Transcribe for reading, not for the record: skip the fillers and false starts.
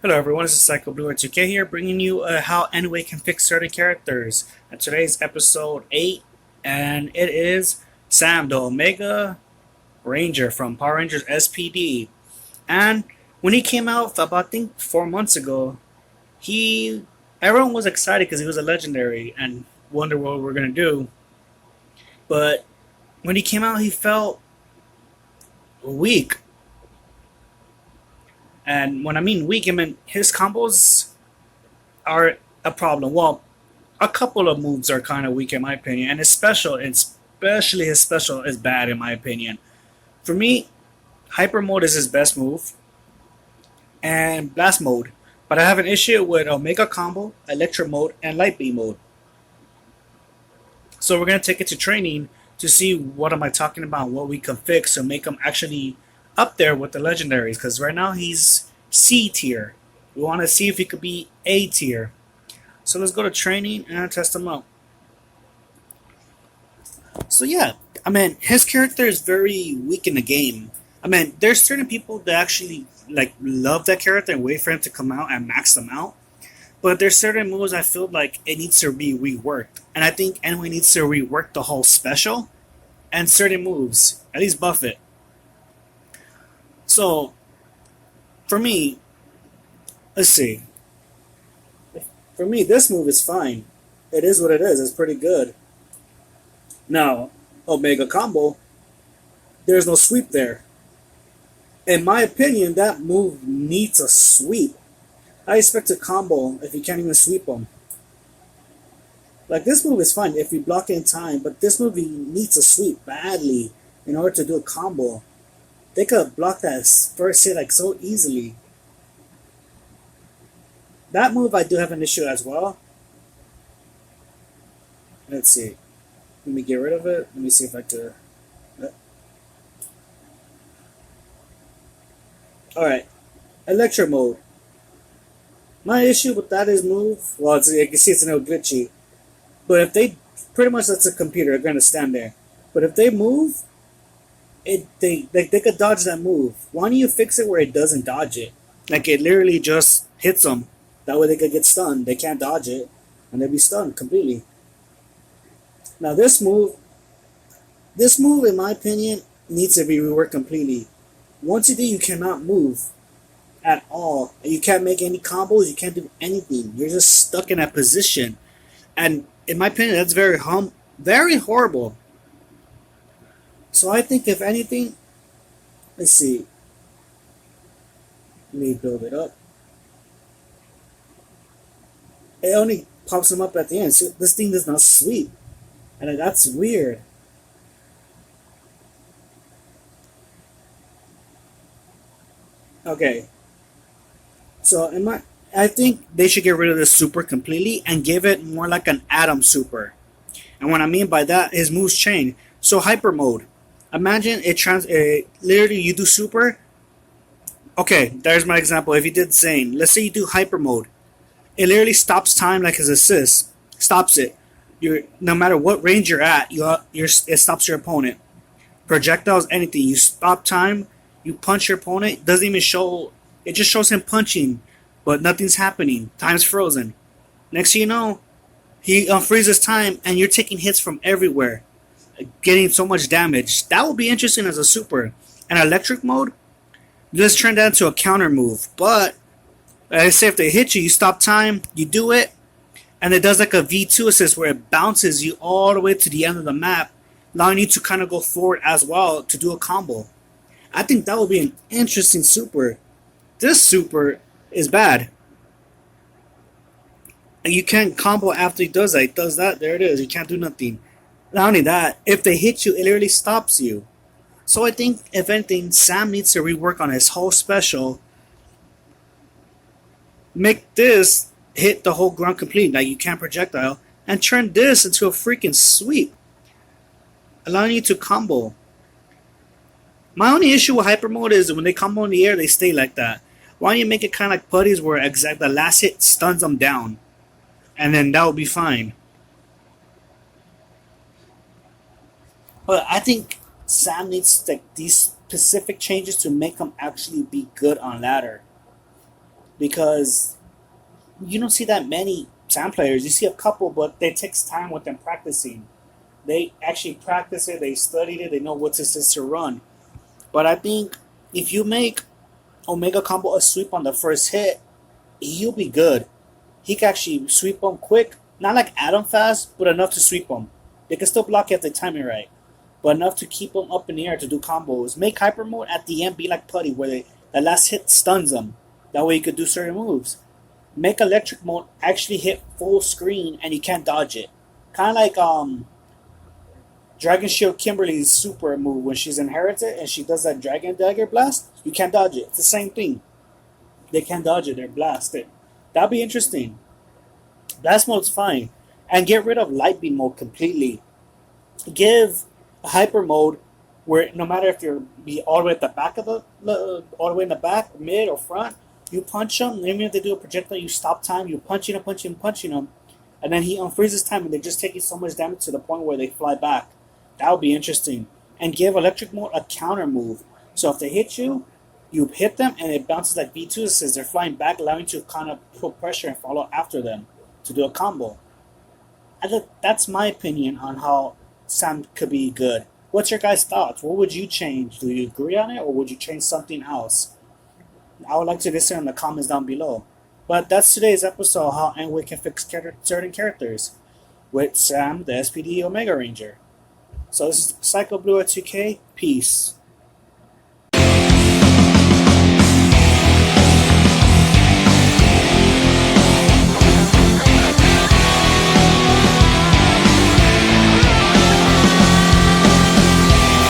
Hello everyone, this is Psycho Blue 2K here, bringing you how nway can fix certain characters. And today's episode 8, and it is Sam, the Omega Ranger from Power Rangers SPD. And when he came out about, I think, 4 months ago, he everyone was excited because he was a legendary and wondered what we're gonna do. But when he came out, he felt weak. And when I mean weak, I mean his combos are a problem. Well, a couple of moves are kind of weak in my opinion, and his special, especially his special, is bad in my opinion. For me, hyper mode is his best move, and blast mode. But I have an issue with Omega combo, electro mode, and light beam mode. So we're gonna take it to training to see what am I talking about, what we can fix to make him actually up there with the legendaries. Because right now he's C tier. We want to see if he could be A tier. So let's go to training and test him out. So yeah, I mean his character is very weak in the game. I mean there's certain people that actually like love that character and wait for him to come out and max them out. But there's certain moves I feel like it needs to be reworked, and I think nway needs to rework the whole special and certain moves, at least buff it. So for me, let's see. For me, this move is fine. It is what it is. It's pretty good. Now, Omega combo, there's no sweep there. In my opinion, that move needs a sweep. I expect a combo if you can't even sweep them. Like this move is fine if you block it in time, but this move needs a sweep badly in order to do a combo. They could block that first hit like so easily. That move I do have an issue as well. Let's see. Let me get rid of it. Let me see if I could. Alright. Electro mode. My issue with that is move. Well, you can see it's a little glitchy. But if they pretty much that's a computer, they're gonna stand there. But if they move, they could dodge that move. Why don't you fix it where it doesn't dodge it? Like it literally just hits them. That way they could get stunned. They can't dodge it, and they'd be stunned completely. Now this move, in my opinion, needs to be reworked completely. Once you do, you cannot move at all. You can't make any combos. You can't do anything. You're just stuck in that position, and in my opinion, that's very horrible. So I think if anything, let's see. Let me build it up. It only pops them up at the end. So this thing does not sweep, and that's weird. Okay. So I think they should get rid of the super completely and give it more like an Atom super. And what I mean by that is moves change. So hyper mode. Imagine literally you do super. Okay, there's my example. If you did Zane, let's say you do hyper mode. It literally stops time like his assist. Stops it. No matter what range you're at, it stops your opponent. Projectiles, anything. You stop time. You punch your opponent. It doesn't even show. It just shows him punching, but nothing's happening. Time's frozen. Next thing you know, he unfreezes time, and you're taking hits from everywhere, getting so much damage. That would be interesting as a super. And electric mode, just turn that into a counter move. But like I say, if they hit you, you stop time, you do it, and it does like a V2 assist where it bounces you all the way to the end of the map, allowing you to kind of go forward as well to do a combo. I think that would be an interesting super. This super is bad. And you can't combo after he does that. He does that, there it is. You can't do nothing. Not only that, if they hit you, it literally stops you. So I think, if anything, Sam needs to rework on his whole special. Make this hit the whole ground complete, like you can't projectile, and turn this into a freaking sweep, allowing you to combo. My only issue with hyper mode is when they combo in the air, they stay like that. Why don't you make it kind of like putties where the last hit stuns them down, and then that would be fine. But I think Sam needs like these specific changes to make him actually be good on ladder. because you don't see that many Sam players. You see a couple, but it takes time with them practicing. They actually practice it, they studied it, they know what systems to run. But I think if you make Omega Combo a sweep on the first hit, he'll be good. He can actually sweep them quick, not like Adam fast, but enough to sweep them. They can still block you if they time it right, but enough to keep them up in the air to do combos. Make Hyper Mode at the end be like Putty, where the last hit stuns them. That way you could do certain moves. Make Electric Mode actually hit full screen and you can't dodge it. Kind of like Dragon Shield Kimberly's super move when she's inherited and she does that Dragon Dagger blast. You can't dodge it. It's the same thing. They can't dodge it. They're blasted. That'd be interesting. Blast mode's fine. And get rid of Light Beam mode completely. Give a Hyper mode where no matter if you're be all the way at the back of all the way in the back, mid or front, you punch them. Even if they do a projectile, you stop time. You punching them, and then he unfreezes time, and they just take you so much damage to the point where they fly back. That would be interesting. And give Electric mode a counter move. So if they hit you, you hit them, and it bounces like V2. It says they're flying back, allowing you to kind of put pressure and follow after them to do a combo. That's my opinion on how Sam could be good. What's your guys' thoughts? What would you change? Do you agree on it, or would you change something else? I would like to listen in the comments down below. But that's today's episode of how nway can fix certain characters with Sam, the SPD Omega Ranger. So this is Psycho Blue at 2K. Peace.